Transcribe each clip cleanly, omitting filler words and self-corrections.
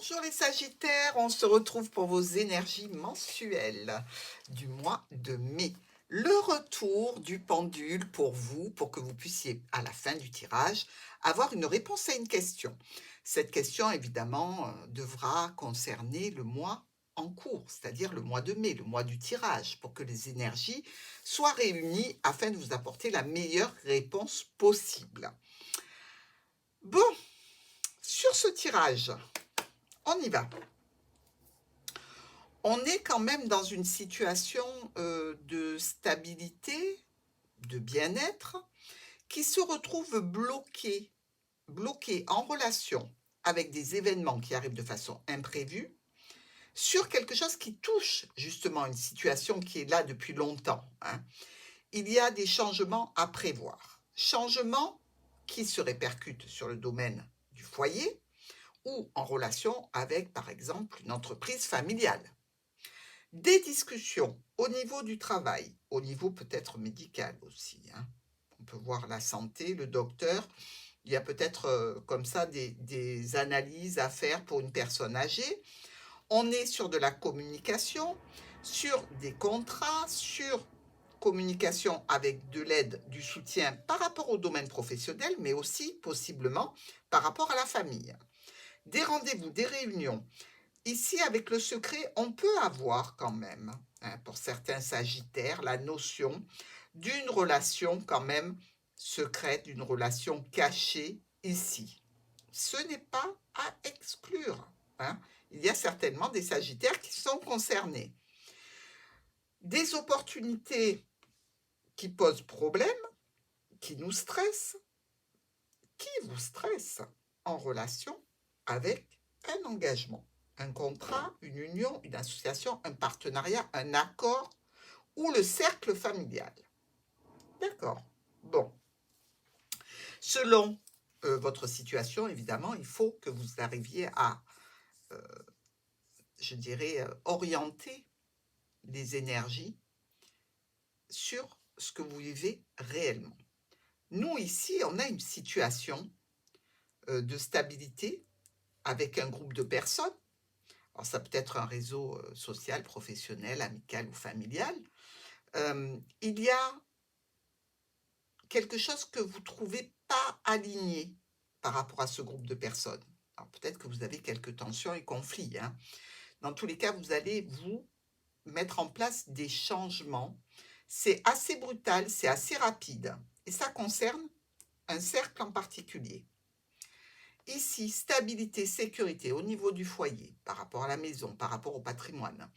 Bonjour les Sagittaires, on se retrouve pour vos énergies mensuelles du mois de mai. Le retour du pendule pour vous, pour que vous puissiez, à la fin du tirage, avoir une réponse à une question. Cette question, évidemment, devra concerner le mois en cours, c'est-à-dire le mois de mai, le mois du tirage, pour que les énergies soient réunies afin de vous apporter la meilleure réponse possible. Bon, sur ce tirage, on y va. On est quand même dans une situation de stabilité, de bien-être, qui se retrouve bloqué en relation avec des événements qui arrivent de façon imprévue, sur quelque chose qui touche justement une situation qui est là depuis longtemps, hein. Il y a des changements à prévoir. Changements qui se répercutent sur le domaine du foyer ou en relation avec, par exemple, une entreprise familiale. Des discussions au niveau du travail, au niveau peut-être médical aussi, hein. On peut voir la santé, le docteur. Il y a peut-être comme ça des analyses à faire pour une personne âgée. On est sur de la communication, sur des contrats, sur communication avec de l'aide, du soutien par rapport au domaine professionnel, mais aussi possiblement par rapport à la famille. Des rendez-vous, des réunions. Ici, avec le secret, on peut avoir quand même, hein, pour certains sagittaires, la notion d'une relation quand même secrète, d'une relation cachée ici. Ce n'est pas à exclure, hein. Il y a certainement des sagittaires qui sont concernés. Des opportunités qui posent problème, qui nous stressent, qui vous stressent en relation avec un engagement, un contrat, une union, une association, un partenariat, un accord ou le cercle familial. D'accord. Bon. Selon votre situation, évidemment, il faut que vous arriviez à, je dirais, orienter les énergies sur ce que vous vivez réellement. Nous, ici, on a une situation de stabilité avec un groupe de personnes. Alors, ça peut être un réseau social, professionnel, amical ou familial. Il y a quelque chose que vous ne trouvez pas aligné par rapport à ce groupe de personnes. Alors, peut-être que vous avez quelques tensions et conflits, hein. Dans tous les cas, vous allez vous mettre en place des changements. C'est assez brutal, c'est assez rapide. Et ça concerne un cercle en particulier. Ici, stabilité, sécurité au niveau du foyer, par rapport à la maison, par rapport au patrimoine.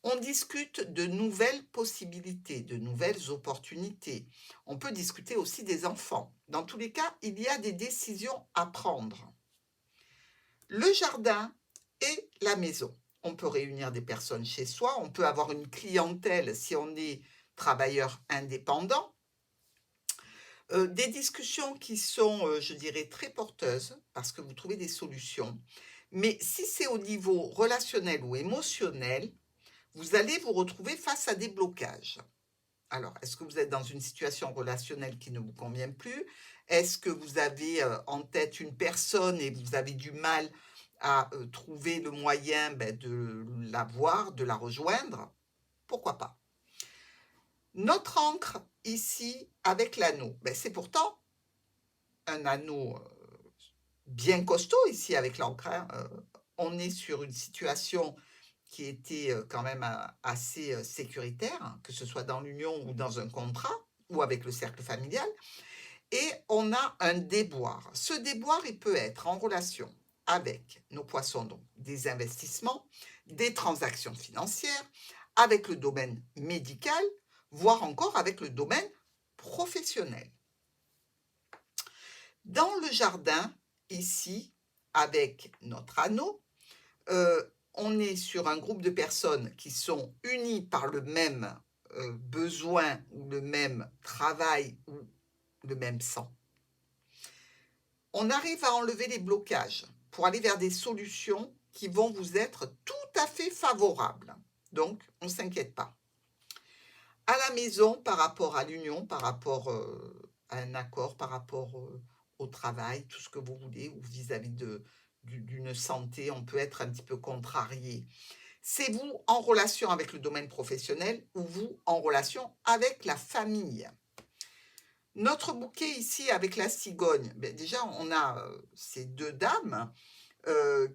On discute de nouvelles possibilités, de nouvelles opportunités. On peut discuter aussi des enfants. Dans tous les cas, il y a des décisions à prendre. Le jardin et la maison. On peut réunir des personnes chez soi, on peut avoir une clientèle si on est travailleur indépendant. Des discussions qui sont, je dirais, très porteuses parce que vous trouvez des solutions. Mais si c'est au niveau relationnel ou émotionnel, vous allez vous retrouver face à des blocages. Alors, est-ce que vous êtes dans une situation relationnelle qui ne vous convient plus? Est-ce que vous avez en tête une personne et vous avez du mal à trouver le moyen de la voir, de la rejoindre? Pourquoi pas? Notre encre ici avec l'anneau, c'est pourtant un anneau bien costaud ici avec l'encre, hein. On est sur une situation qui était quand même assez sécuritaire, hein, que ce soit dans l'union ou dans un contrat ou avec le cercle familial. Et on a un déboire. Ce déboire, il peut être en relation avec nos poissons, donc des investissements, des transactions financières, avec le domaine médical, voire encore avec le domaine professionnel. Dans le jardin, ici, avec notre anneau, on est sur un groupe de personnes qui sont unies par le même besoin ou le même travail ou le même sang. On arrive à enlever les blocages pour aller vers des solutions qui vont vous être tout à fait favorables. Donc, on ne s'inquiète pas. À la maison, par rapport à l'union, par rapport à un accord, par rapport au travail, tout ce que vous voulez, ou vis-à-vis d'une santé, on peut être un petit peu contrarié. C'est vous en relation avec le domaine professionnel ou vous en relation avec la famille. Notre bouquet ici avec la cigogne, ben déjà on a ces deux dames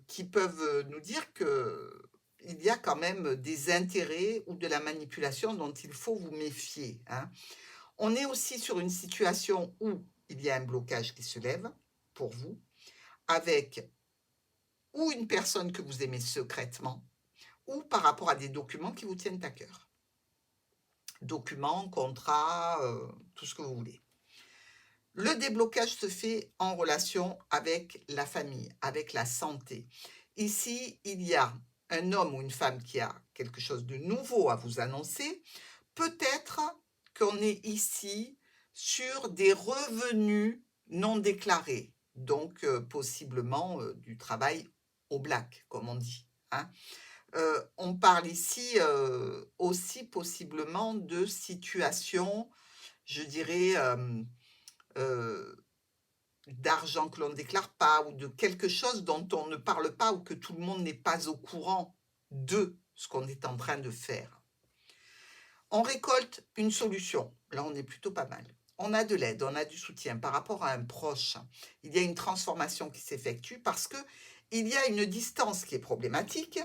qui peuvent nous dire que il y a quand même des intérêts ou de la manipulation dont il faut vous méfier, hein. On est aussi sur une situation où il y a un blocage qui se lève pour vous, avec ou une personne que vous aimez secrètement, ou par rapport à des documents qui vous tiennent à cœur. Documents, contrats, tout ce que vous voulez. Le déblocage se fait en relation avec la famille, avec la santé. Ici, il y a un homme ou une femme qui a quelque chose de nouveau à vous annoncer. Peut-être qu'on est ici sur des revenus non déclarés, donc possiblement du travail au black, comme on dit, hein. On parle ici aussi possiblement de situations, je dirais, d'argent que l'on ne déclare pas ou de quelque chose dont on ne parle pas ou que tout le monde n'est pas au courant de ce qu'on est en train de faire. On récolte une solution. Là, on est plutôt pas mal. On a de l'aide, on a du soutien par rapport à un proche. Il y a une transformation qui s'effectue parce que il y a une distance qui est problématique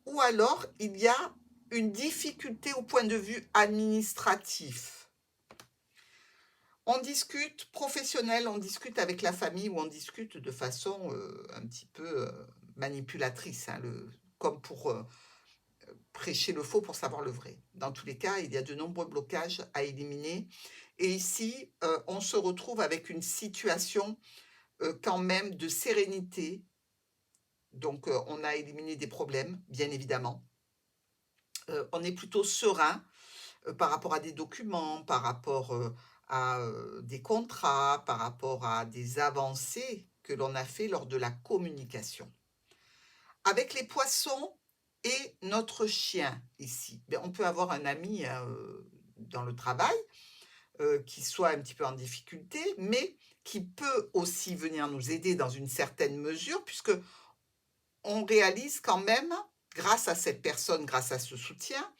ou alors il y a une difficulté au point de vue administratif. On discute professionnel, on discute avec la famille ou on discute de façon un petit peu manipulatrice, hein, comme pour prêcher le faux pour savoir le vrai. Dans tous les cas, il y a de nombreux blocages à éliminer. Et ici, on se retrouve avec une situation quand même de sérénité. Donc, on a éliminé des problèmes, bien évidemment. On est plutôt serein par rapport à des documents, par rapport à des contrats, par rapport à des avancées que l'on a fait lors de la communication. Avec les poissons et notre chien ici, ben, on peut avoir un ami dans le travail qui soit un petit peu en difficulté, mais qui peut aussi venir nous aider dans une certaine mesure, puisque on réalise quand même, grâce à cette personne, grâce à ce soutien,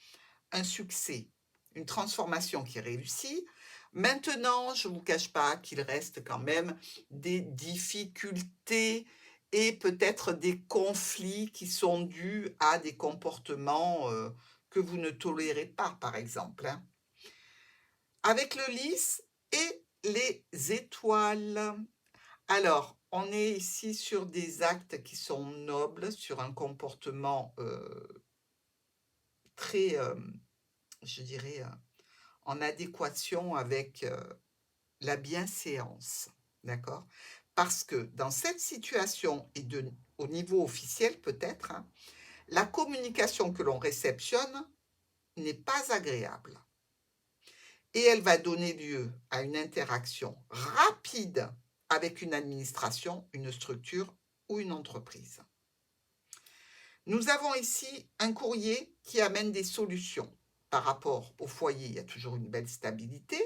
un succès, une transformation qui réussit. Maintenant, je ne vous cache pas qu'il reste quand même des difficultés et peut-être des conflits qui sont dus à des comportements que vous ne tolérez pas, par exemple, hein. Avec le lys et les étoiles. Alors, on est ici sur des actes qui sont nobles, sur un comportement très, je dirais, en adéquation avec la bienséance, d'accord? Parce que dans cette situation et au niveau officiel peut-être, hein, la communication que l'on réceptionne n'est pas agréable. Et elle va donner lieu à une interaction rapide avec une administration, une structure ou une entreprise. Nous avons ici un courrier qui amène des solutions. Par rapport au foyer, il y a toujours une belle stabilité.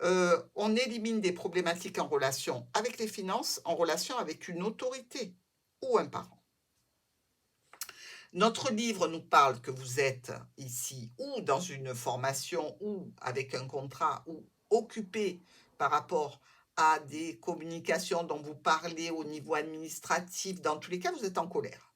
On élimine des problématiques en relation avec les finances, en relation avec une autorité ou un parent. Notre livre nous parle que vous êtes ici ou dans une formation ou avec un contrat ou occupé par rapport à des communications dont vous parlez au niveau administratif. Dans tous les cas, vous êtes en colère.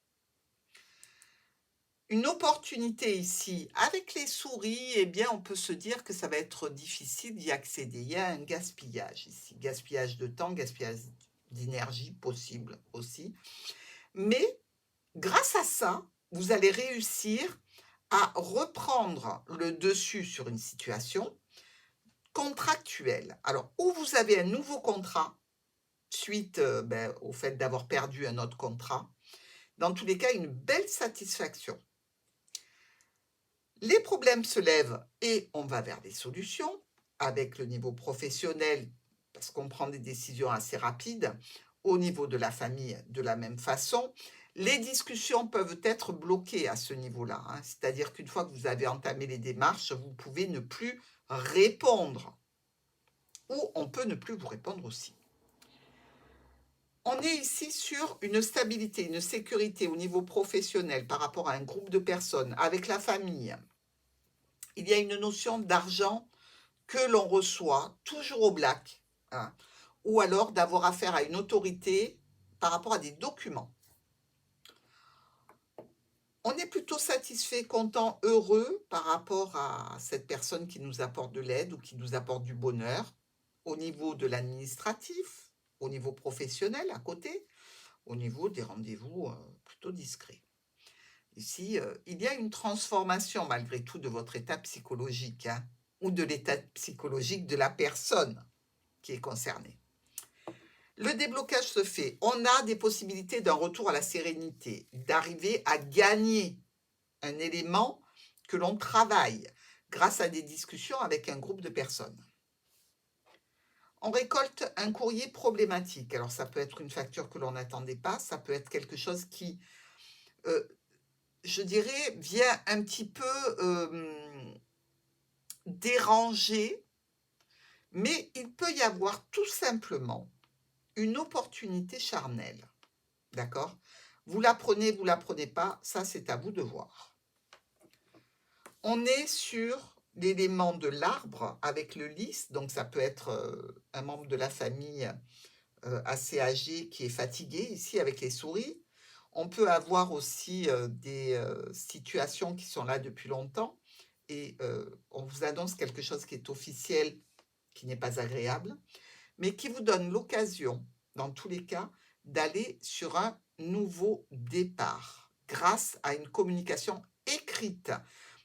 Une opportunité ici, avec les souris, eh bien, on peut se dire que ça va être difficile d'y accéder. Il y a un gaspillage ici, gaspillage de temps, gaspillage d'énergie possible aussi. Mais grâce à ça, vous allez réussir à reprendre le dessus sur une situation contractuelle. Alors, ou vous avez un nouveau contrat suite au fait d'avoir perdu un autre contrat. Dans tous les cas, une belle satisfaction. Les problèmes se lèvent et on va vers des solutions avec le niveau professionnel parce qu'on prend des décisions assez rapides. Au niveau de la famille, de la même façon. Les discussions peuvent être bloquées à ce niveau-là, hein. C'est-à-dire qu'une fois que vous avez entamé les démarches, vous pouvez ne plus répondre ou on peut ne plus vous répondre aussi. On est ici sur une stabilité, une sécurité au niveau professionnel par rapport à un groupe de personnes, avec la famille. Il y a une notion d'argent que l'on reçoit toujours au black, hein, ou alors d'avoir affaire à une autorité par rapport à des documents. On est plutôt satisfait, content, heureux par rapport à cette personne qui nous apporte de l'aide ou qui nous apporte du bonheur, au niveau de l'administratif, au niveau professionnel à côté, au niveau des rendez-vous plutôt discrets. Ici, il y a une transformation malgré tout de votre état psychologique, hein, ou de l'état psychologique de la personne qui est concernée. Le déblocage se fait. On a des possibilités d'un retour à la sérénité, d'arriver à gagner un élément que l'on travaille grâce à des discussions avec un groupe de personnes. On récolte un courrier problématique. Alors ça peut être une facture que l'on n'attendait pas, ça peut être quelque chose qui, je dirais, vient un petit peu déranger, mais il peut y avoir tout simplement une opportunité charnelle. D'accord? Vous la prenez, vous la prenez pas, ça c'est à vous de voir. On est sur l'élément de l'arbre avec le lys, donc ça peut être un membre de la famille assez âgé qui est fatigué, ici avec les souris. On peut avoir aussi des situations qui sont là depuis longtemps et on vous annonce quelque chose qui est officiel, qui n'est pas agréable, mais qui vous donne l'occasion, dans tous les cas, d'aller sur un nouveau départ grâce à une communication écrite.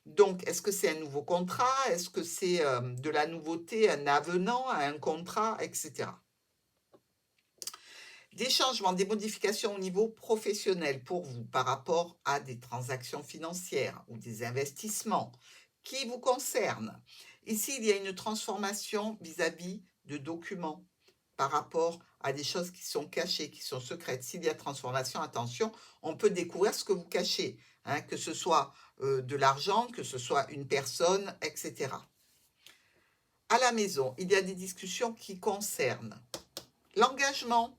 Donc, est-ce que c'est un nouveau contrat? Est-ce que c'est de la nouveauté, un avenant à un contrat, etc. Des changements, des modifications au niveau professionnel pour vous par rapport à des transactions financières ou des investissements qui vous concernent. Ici, il y a une transformation vis-à-vis de documents par rapport à des choses qui sont cachées, qui sont secrètes. S'il y a transformation, attention, on peut découvrir ce que vous cachez, hein, que ce soit de l'argent, que ce soit une personne, etc. À la maison, il y a des discussions qui concernent l'engagement,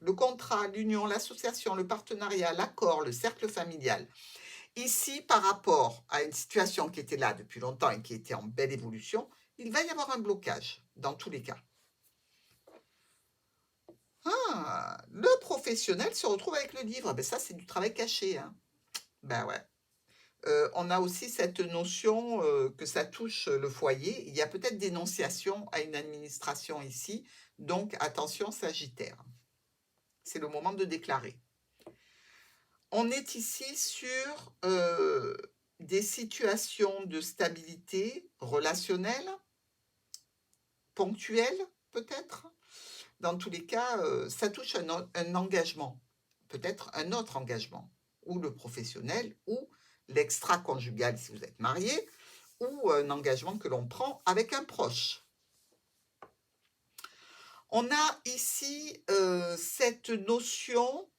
le contrat, l'union, l'association, le partenariat, l'accord, le cercle familial. Ici, par rapport à une situation qui était là depuis longtemps et qui était en belle évolution, il va y avoir un blocage dans tous les cas. Ah, le professionnel se retrouve avec le livre. Ben ça, c'est du travail caché, hein. Ben ouais. On a aussi cette notion que ça touche le foyer. Il y a peut-être dénonciation à une administration ici. Donc, attention, Sagittaire. C'est le moment de déclarer. On est ici sur des situations de stabilité relationnelle, ponctuelle peut-être. Dans tous les cas, ça touche un engagement, peut-être un autre engagement, ou le professionnel, ou l'extra-conjugal si vous êtes marié, ou un engagement que l'on prend avec un proche. On a ici cette notion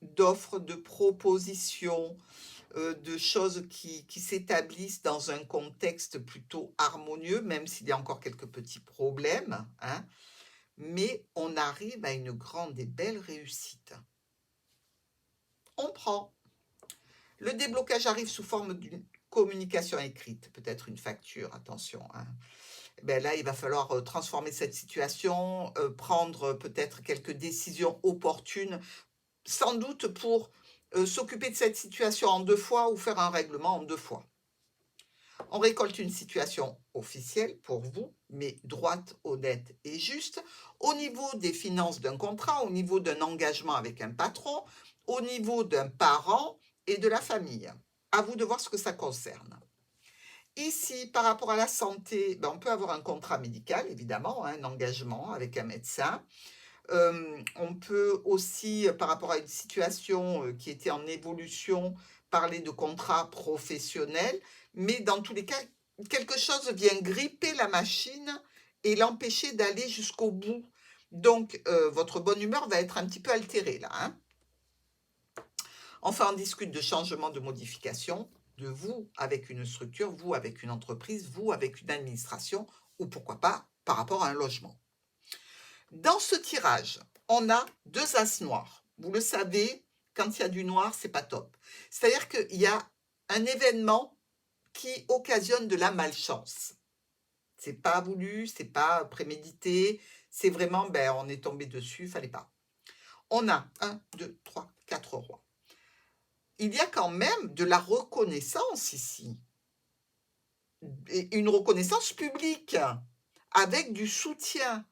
d'offres, de propositions, de choses qui s'établissent dans un contexte plutôt harmonieux, même s'il y a encore quelques petits problèmes, hein, mais on arrive à une grande et belle réussite. On prend. Le déblocage arrive sous forme d'une communication écrite, peut-être une facture, attention, hein. Ben là, il va falloir transformer cette situation, prendre peut-être quelques décisions opportunes, sans doute pour s'occuper de cette situation en 2 fois ou faire un règlement en 2 fois. On récolte une situation officielle pour vous, mais droite, honnête et juste, au niveau des finances d'un contrat, au niveau d'un engagement avec un patron, au niveau d'un parent et de la famille. À vous de voir ce que ça concerne. Ici, par rapport à la santé, ben, on peut avoir un contrat médical, évidemment, hein, un engagement avec un médecin. On peut aussi, par rapport à une situation qui était en évolution, parler de contrat professionnel, mais dans tous les cas, quelque chose vient gripper la machine et l'empêcher d'aller jusqu'au bout. Donc, votre bonne humeur va être un petit peu altérée là, hein. Enfin, on discute de changement, de modification, de vous avec une structure, vous avec une entreprise, vous avec une administration, ou pourquoi pas par rapport à un logement. Dans ce tirage, on a 2 as noirs. Vous le savez, quand il y a du noir, c'est pas top. C'est-à-dire qu'il y a un événement qui occasionne de la malchance. C'est pas voulu, c'est pas prémédité, c'est vraiment, ben, on est tombé dessus, fallait pas. On a 1, 2, 3, 4 rois. Il y a quand même de la reconnaissance ici. Et une reconnaissance publique, avec du soutien,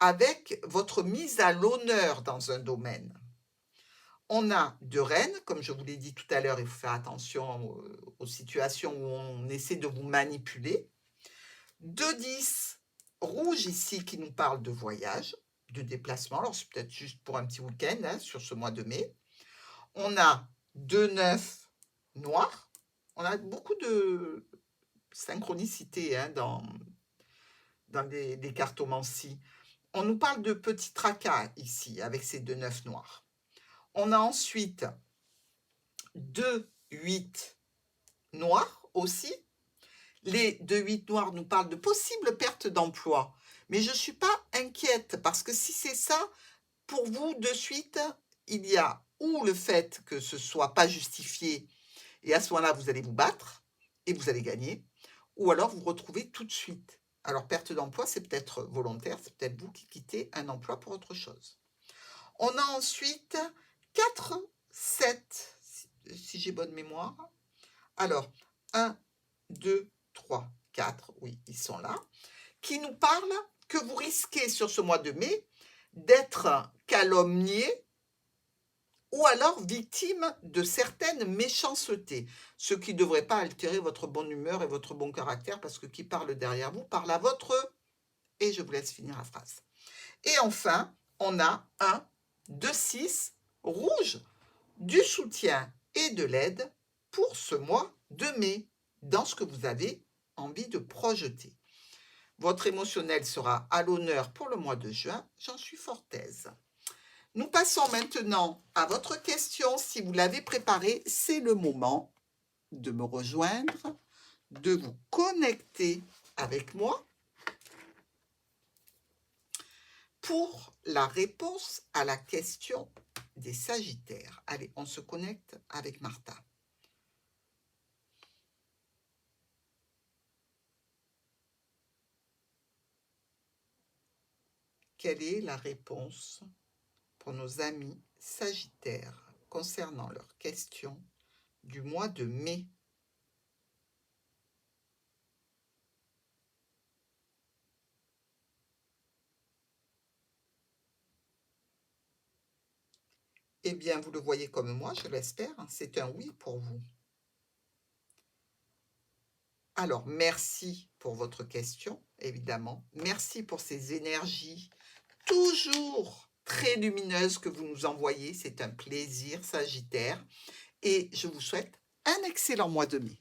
avec votre mise à l'honneur dans un domaine. On a 2 reines, comme je vous l'ai dit tout à l'heure, il faut faire attention aux situations où on essaie de vous manipuler. 2 10 rouges ici qui nous parlent de voyage, de déplacement. Alors c'est peut-être juste pour un petit week-end hein, sur ce mois de mai. On a 2 9 noirs. On a beaucoup de synchronicité hein, dans les cartomancies. On nous parle de petits tracas ici, avec ces 2 9 noirs. On a ensuite 2 8 noirs aussi. Les 2 8 noirs nous parlent de possibles pertes d'emploi. Mais je ne suis pas inquiète, parce que si c'est ça, pour vous, de suite, il y a ou le fait que ce ne soit pas justifié, et à ce moment-là, vous allez vous battre, et vous allez gagner, ou alors vous retrouvez tout de suite. Alors, perte d'emploi, c'est peut-être volontaire, c'est peut-être vous qui quittez un emploi pour autre chose. On a ensuite 4, 7, si j'ai bonne mémoire. Alors, 1, 2, 3, 4, oui, ils sont là, qui nous parlent que vous risquez sur ce mois de mai d'être calomnié ou alors victime de certaines méchancetés, ce qui ne devrait pas altérer votre bonne humeur et votre bon caractère, parce que qui parle derrière vous parle à votre... Et je vous laisse finir la phrase. Et enfin, on a 1, 2, 6, rouge, du soutien et de l'aide pour ce mois de mai, dans ce que vous avez envie de projeter. Votre émotionnel sera à l'honneur pour le mois de juin, j'en suis fort aise. Nous passons maintenant à votre question. Si vous l'avez préparée, c'est le moment de me rejoindre, de vous connecter avec moi pour la réponse à la question des Sagittaires. Allez, on se connecte avec Martha. Quelle est la réponse pour nos amis Sagittaires concernant leurs questions du mois de mai? Eh bien, vous le voyez comme moi, je l'espère, c'est un oui pour vous. Alors, merci pour votre question, évidemment. Merci pour ces énergies toujours très lumineuses que vous nous envoyez. C'est un plaisir, Sagittaire. Et je vous souhaite un excellent mois de mai.